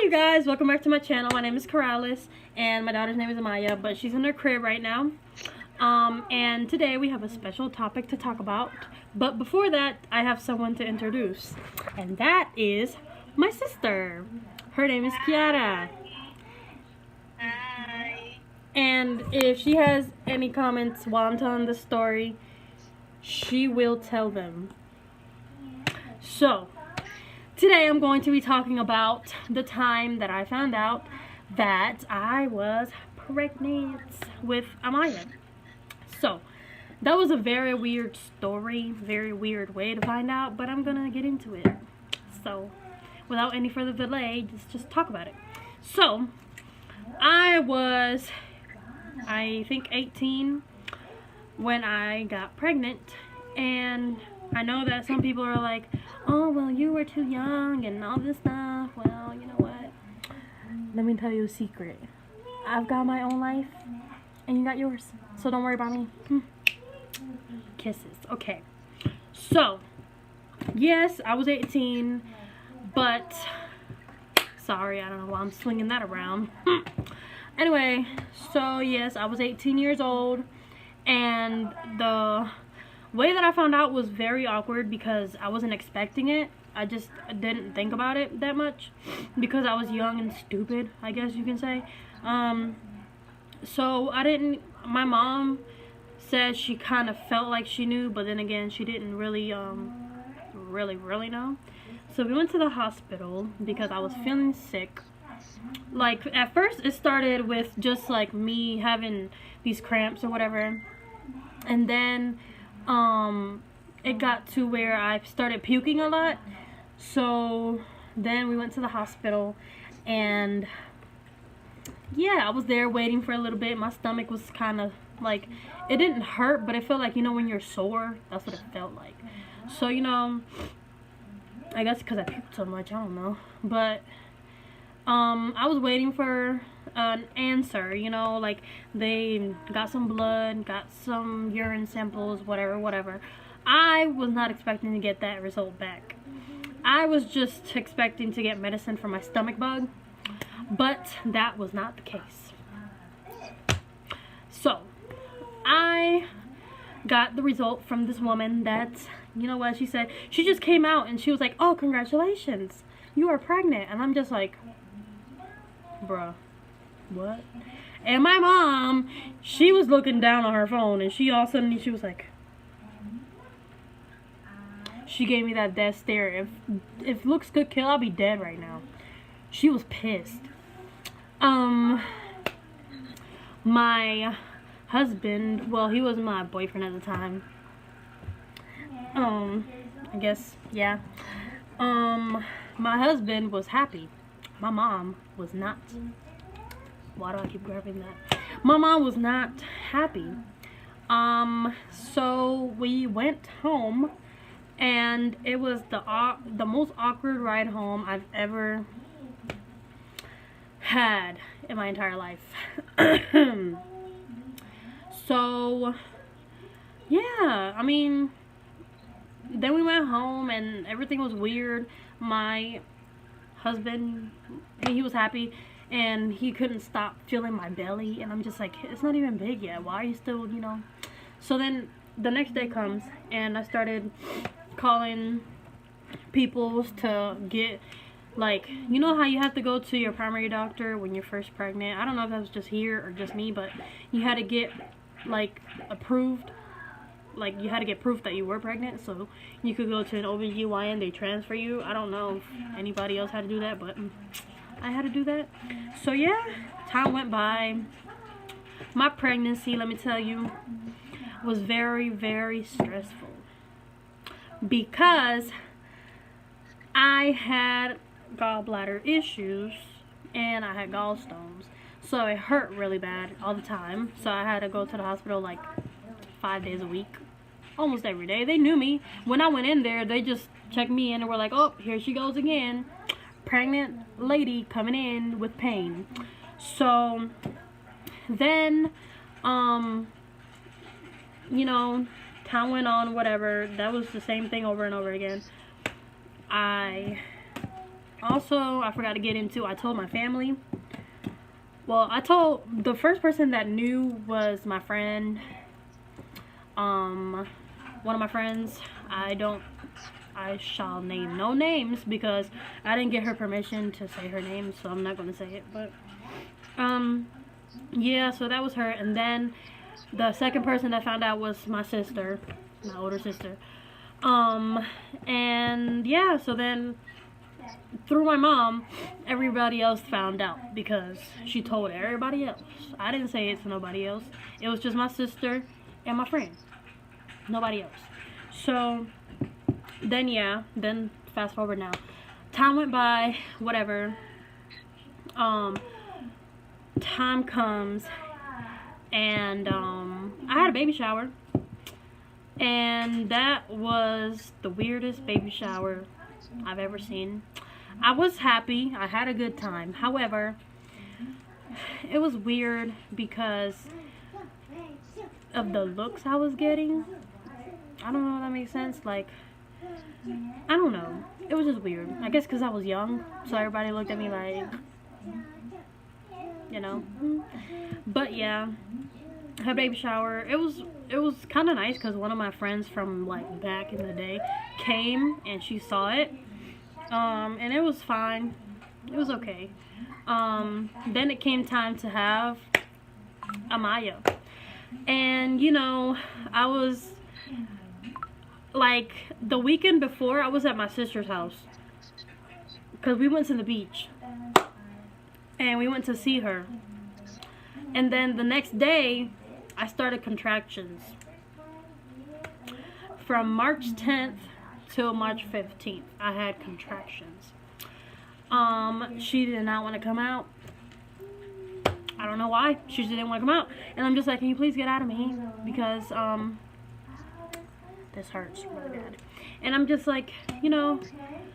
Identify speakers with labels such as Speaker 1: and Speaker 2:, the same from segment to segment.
Speaker 1: Hi you guys, welcome back to my channel. My name is Corrales and my daughter's name is Amaya, but she's in her crib right now. And today we have a special topic to talk about. But before that, I have someone to introduce. And that is my sister. Her name is Kiara.
Speaker 2: Hi.
Speaker 1: And if she has any comments while I'm telling the story, she will tell them. So, today I'm going to be talking about the time that I found out that I was pregnant with Amaya. So, that was a very weird story, very weird way to find out, but I'm gonna get into it. So, without any further delay, just talk about it. So, I was, I think 18 when I got pregnant, and I know that some people are like, oh, well, you were too young and all this stuff. Well, you know what? Let me tell you a secret. I've got my own life, and you got yours. So don't worry about me. Kisses. Okay. So, yes, I was 18, but sorry, I don't know why I'm swinging that around. Anyway, so yes, I was 18 years old, and the way that I found out was very awkward because I wasn't expecting it. I just didn't think about it that much because I was young and stupid, I guess you can say. So my mom said she kind of felt like she knew, but then again, she didn't really really know. So we went to the hospital because I was feeling sick. Like, at first it started with just like me having these cramps or whatever, and then it got to where I started puking a lot. So then we went to the hospital, and yeah, I was there waiting for a little bit. My stomach was kind of like, it didn't hurt, but it felt like, you know, when you're sore, that's what it felt like. So, you know, I guess because I puked so much, I don't know, but I was waiting for an answer, you know, like they got some blood, got some urine samples, whatever. I was not expecting to get that result back. I was just expecting to get medicine for my stomach bug, but that was not the case. So, I got the result from this woman that, you know what she said? She just came out and she was like, oh, congratulations, you are pregnant. And I'm just like, bruh, what? And my mom, she was looking down on her phone, and she all of a sudden, she was like, she gave me that death stare. If looks could kill, I'll be dead right now. She was pissed. My husband, well, he was my boyfriend at the time. I guess, yeah. My husband was happy. My mom was not. Why do I keep grabbing that? My mom was not happy. So we went home, and it was the most awkward ride home I've ever had in my entire life. So, yeah, I mean, then we went home and everything was weird. My husband, he was happy, and he couldn't stop feeling my belly, and I'm just like, it's not even big yet, why are you still, you know? So then the next day comes, and I started calling people to get, like, you know how you have to go to your primary doctor when you're first pregnant? I don't know if that was just here or just me, but you had to get, like, approved. Like, you had to get proof that you were pregnant, so you could go to an OBGYN, they transfer you. I don't know if anybody else had to do that, but I had to do that. So yeah, time went by. My pregnancy, let me tell you, was very, very stressful because I had gallbladder issues and I had gallstones. So it hurt really bad all the time. So I had to go to the hospital like 5 days a week, almost every day. They knew me. When I went in there, they just checked me in and were like, oh, here she goes again. Pregnant lady coming in with pain. So then, you know, time went on, whatever. That was the same thing over and over again. I Also, I forgot to get into, I told my family. Well, I told, the first person that knew was my friend. One of my friends. I shall name no names because I didn't get her permission to say her name, so I'm not going to say it. But, yeah, so that was her. And then the second person that found out was my sister, my older sister. And yeah, so then through my mom, everybody else found out because she told everybody else. I didn't say it to nobody else. It was just my sister and my friend. Nobody else. So then, yeah, then fast forward now. Time went by, whatever. Time comes, and I had a baby shower. And that was the weirdest baby shower I've ever seen. I was happy. I had a good time. However, it was weird because of the looks I was getting. I don't know if that makes sense. Like, I don't know. It was just weird. I guess because I was young, so everybody looked at me like, you know. But yeah, her baby shower. It was kind of nice because one of my friends from like back in the day came and she saw it. And it was fine. It was okay. Then it came time to have Amaya. And, you know, I was, like, the weekend before, I was at my sister's house. Because we went to the beach. And we went to see her. And then the next day, I started contractions. From March 10th till March 15th, I had contractions. She did not want to come out. I don't know why. She just didn't want to come out. And I'm just like, can you please get out of me? Because, this hurts really bad. And I'm just like, you know,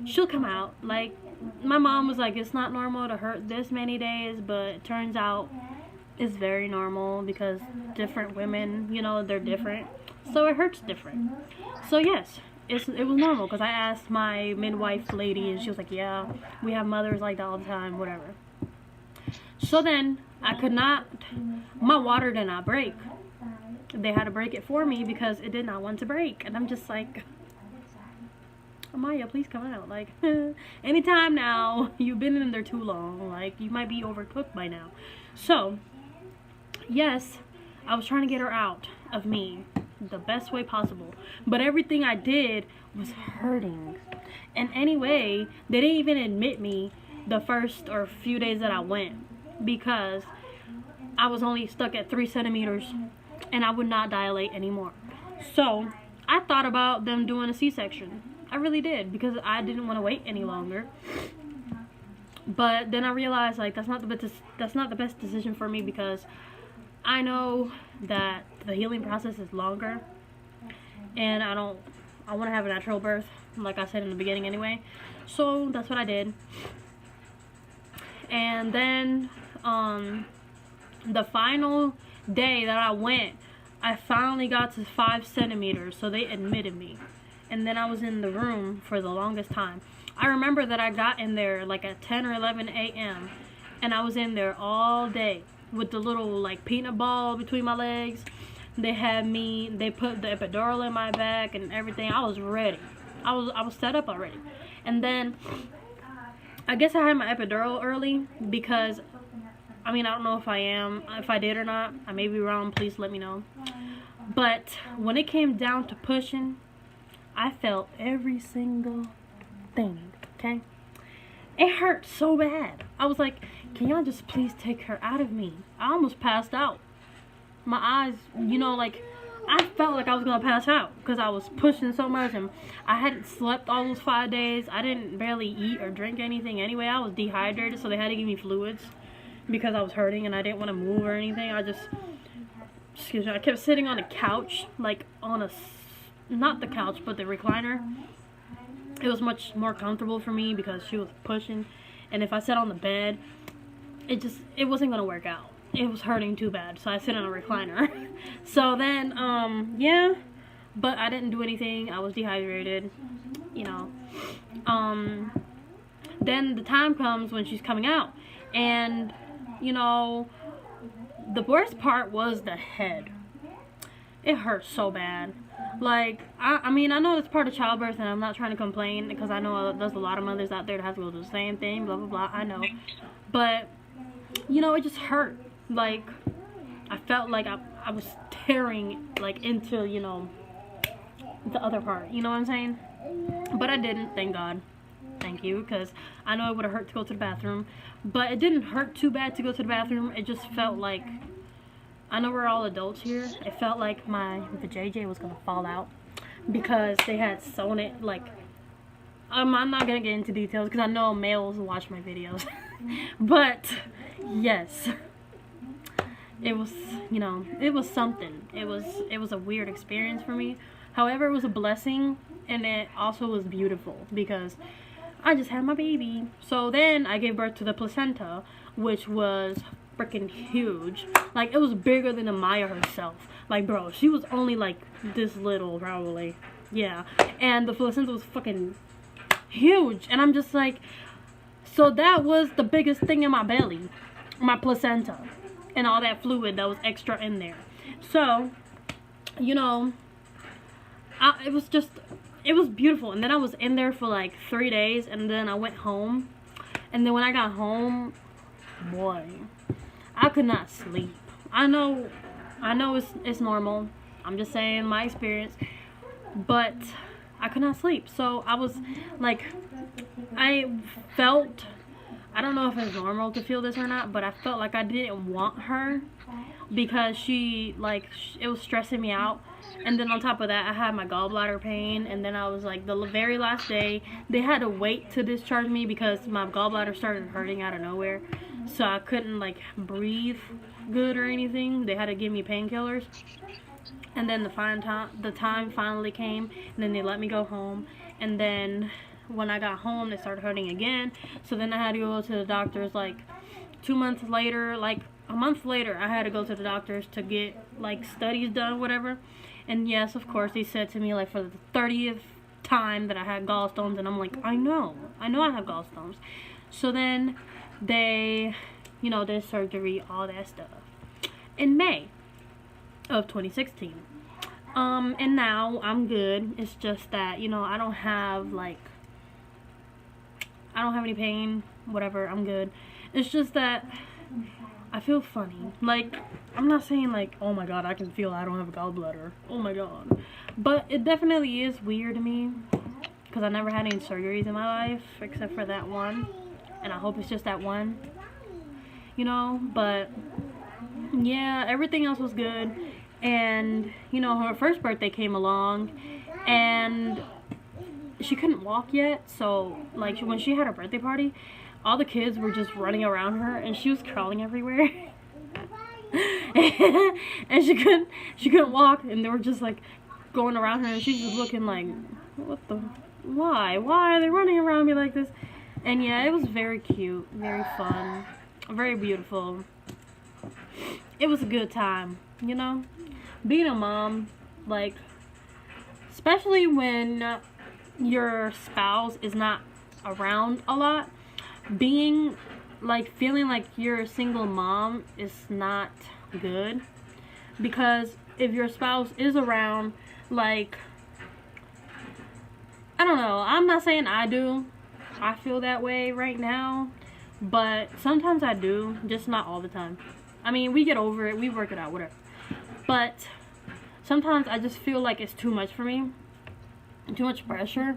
Speaker 1: she'll come out. Like, my mom was like, it's not normal to hurt this many days, but it turns out it's very normal because different women, you know, they're different. So it hurts different. So yes, it was normal because I asked my midwife lady and she was like, yeah, we have mothers like that all the time, whatever. So then I could not, my water did not break. They had to break it for me because it did not want to break. And I'm just like, Amaya, please come out. Like, anytime now, you've been in there too long. Like, you might be overcooked by now. So, yes, I was trying to get her out of me the best way possible. But everything I did was hurting. And anyway, they didn't even admit me the first or few days that I went because I was only stuck at 3 centimeters and I would not dilate anymore. So I thought about them doing a C-section. I really did because I didn't want to wait any longer. But then I realized like that's not the best decision for me because I know that the healing process is longer and I want to have a natural birth like I said in the beginning anyway. So that's what I did. And then the final day that I went, I finally got to 5 centimeters, so they admitted me. And then I was in the room for the longest time. I remember that I got in there like at 10 or 11 a.m. and I was in there all day with the little like peanut ball between my legs. They put the epidural in my back and everything. I was ready. I was set up already. And then I guess I had my epidural early because I mean, I don't know if I did or not. I may be wrong, please let me know. But when it came down to pushing, I felt every single thing, okay? It hurt so bad. I was like, can y'all just please take her out of me? I almost passed out. My eyes, you know, like, I felt like I was going to pass out because I was pushing so much and I hadn't slept all those 5 days. I didn't barely eat or drink anything anyway. I was dehydrated, so they had to give me fluids because I was hurting and I didn't want to move or anything. I kept sitting on a couch, like on not the couch, but the recliner. It was much more comfortable for me because she was pushing, and if I sat on the bed, it wasn't gonna work out. It was hurting too bad, so I sit on a recliner. So then, yeah, but I didn't do anything. I was dehydrated, you know. then the time comes when she's coming out, and you know, the worst part was the head. It hurt so bad. Like, I mean, I know it's part of childbirth, and I'm not trying to complain, because I know there's a lot of mothers out there that have to go through the same thing, blah, blah, blah, I know. But, you know, it just hurt. Like, I felt like I was tearing, like, into, you know, the other part. You know what I'm saying? But I didn't, thank God. Thank you, because I know it would have hurt to go to the bathroom. But it didn't hurt too bad to go to the bathroom. It just felt like, I know we're all adults here. It felt like the JJ was gonna fall out because they had sewn it. Like, I'm not gonna get into details because I know males watch my videos. But yes, it was, you know, it was something. It was a weird experience for me. However, it was a blessing, and it also was beautiful because I just had my baby. So then I gave birth to the placenta, which was freaking huge. Like, it was bigger than Amaya herself. Like, bro, she was only like this little, probably. Yeah. And the placenta was fucking huge. And I'm just like, so that was the biggest thing in my belly, my placenta, and all that fluid that was extra in there. So, you know, it was beautiful. And then I was in there for like 3 days, and then I went home. And then when I got home, boy, I could not sleep. I know it's normal. I'm just saying my experience. But I could not sleep. So I was like, I don't know if it's normal to feel this or not, but I felt like I didn't want her because it was stressing me out. And then on top of that, I had my gallbladder pain, and then I was like, the very last day, they had to wait to discharge me because my gallbladder started hurting out of nowhere. So I couldn't like breathe good or anything. They had to give me painkillers. And then the time finally came, and then they let me go home. And then when I got home, they started hurting again. So then I had to go to the doctors like 2 months later, like a month later, I had to go to the doctors to get like studies done, whatever. And yes, of course, they said to me like for the 30th time that I had gallstones, and I'm like, I know I have gallstones. So then they, you know, did surgery, all that stuff, in May of 2016. And now I'm good. It's just that, you know, I don't have any pain, whatever, I'm good. It's just that I feel funny. Like, I'm not saying like, oh my god, I can feel I don't have a gallbladder. Oh my god. But it definitely is weird to me because I never had any surgeries in my life except for that one. And I hope it's just that one. You know, but yeah, everything else was good. And, you know, her first birthday came along and she couldn't walk yet. So, like, when she had her birthday party, all the kids were just running around her and she was crawling everywhere. And she couldn't walk, and they were just like going around her, and she's just looking like, why are they running around me like this? And yeah, it was very cute, very fun, very beautiful. It was a good time, you know, being a mom, like, especially when your spouse is not around a lot. Being like, feeling like you're a single mom is not good, because if your spouse is around, like, I don't know, I'm not saying I feel that way right now, but sometimes I do, just not all the time. I mean, we get over it, we work it out, whatever. But sometimes I just feel like it's too much for me, too much pressure.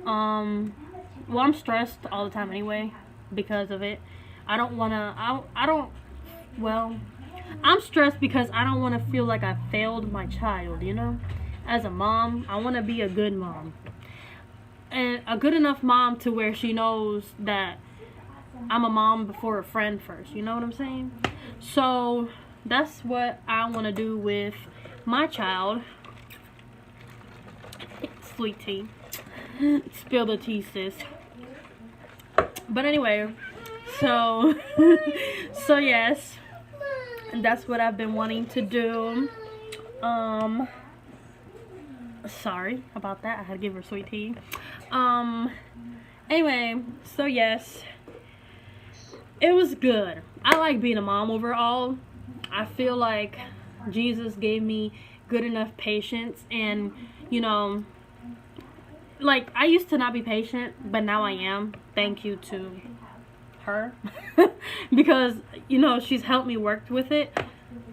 Speaker 1: Well, I'm stressed all the time anyway because of it. I'm stressed because I don't want to feel like I failed my child, you know? As a mom, I want to be a good mom. And a good enough mom to where she knows that I'm a mom before a friend first, you know what I'm saying? So, that's what I want to do with my child. Sweet tea. Spill the tea, sis. But anyway, so yes, that's what I've been wanting to do. Sorry about that, I had to give her sweet tea. Anyway, so yes, it was good. I like being a mom overall. I feel like Jesus gave me good enough patience, and you know, like I used to not be patient, but now I am. Thank you to her because she's helped me work with it,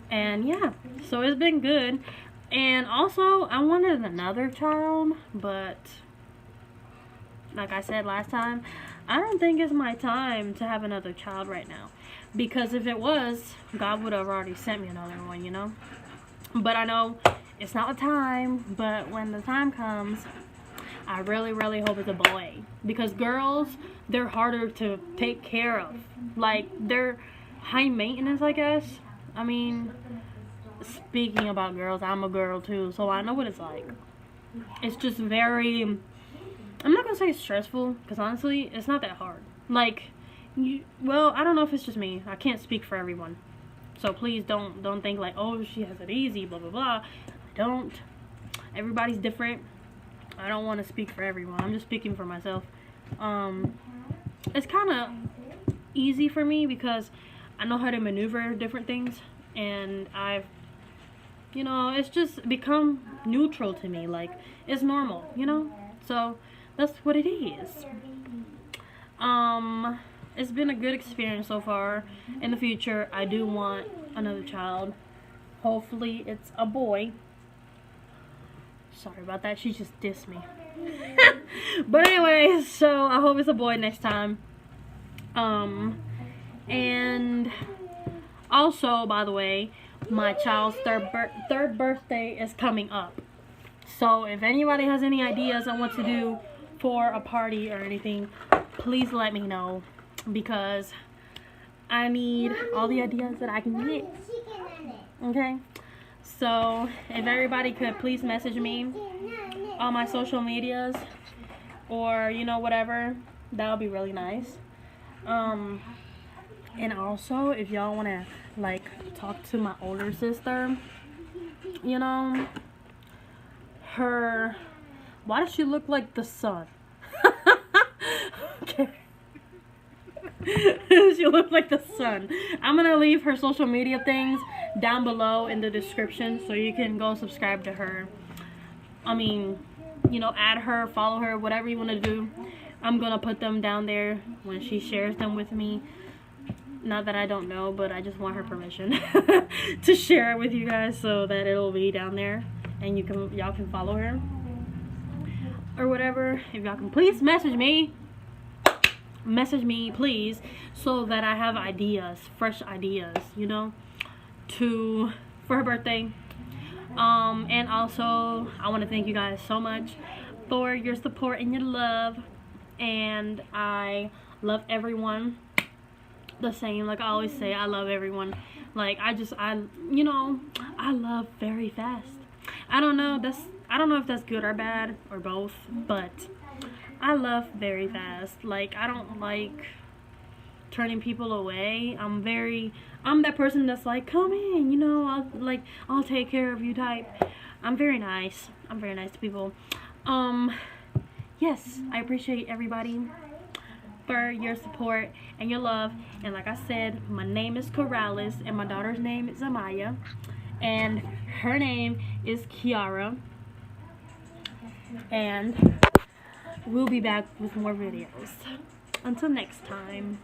Speaker 1: and yeah, so it's been good. And also, I wanted another child, but like I said last time, I don't think it's my time to have another child right now. Because if it was, God would have already sent me another one. But I know it's not the time, but when the time comes, I really, really hope it's a boy. Because girls, they're harder to take care of. Like, they're high maintenance, I guess. I mean, speaking about girls, I'm a girl too, so I know what it's like. It's just very, I'm not gonna say stressful, because honestly, it's not that hard. Like, well, I don't know if it's just me. I can't speak for everyone. So please don't think like, oh, she has it easy, blah, blah, blah. I don't. Everybody's different. I don't want to speak for everyone. I'm just speaking for myself. It's kind of easy for me because I know how to maneuver different things, and I've, it's just become neutral to me. Like, it's normal, So that's what it is. It's been a good experience so far. In the future, I do want another child. Hopefully, it's a boy. Sorry about that. She just dissed me. But anyway, so I hope it's a boy next time. And also, by the way, my child's third birthday is coming up. So if anybody has any ideas on what to do for a party or anything, please let me know, because I need all the ideas that I can get. Okay? So if everybody could please message me on my social medias, or whatever, that would be really nice. And also, if y'all want to like talk to my older sister, her, why does she look like the sun? Okay. She looks like the sun. I'm gonna leave her social media things down below in the description, so you can go subscribe to her. I mean, add her, follow her, whatever you want to do. I'm gonna put them down there when she shares them with me. Not that I don't know, but I just want her permission to share it with you guys, so that it'll be down there and y'all can follow her or whatever. If y'all can please message me please, so that I have ideas, fresh ideas, for her birthday. And also, I want to thank you guys so much for your support and your love, and I love everyone the same. Like I always say, I love everyone. Like I love very fast. I don't know if that's good or bad or both, but I love very fast. Like, I don't like turning people away. I'm that person that's like, come in, I'll take care of you type. I'm very nice. I'm very nice to people. Yes, I appreciate everybody for your support and your love. And like I said, my name is Corrales, and my daughter's name is Amaya, and her name is Kiara. And we'll be back with more videos. Until next time.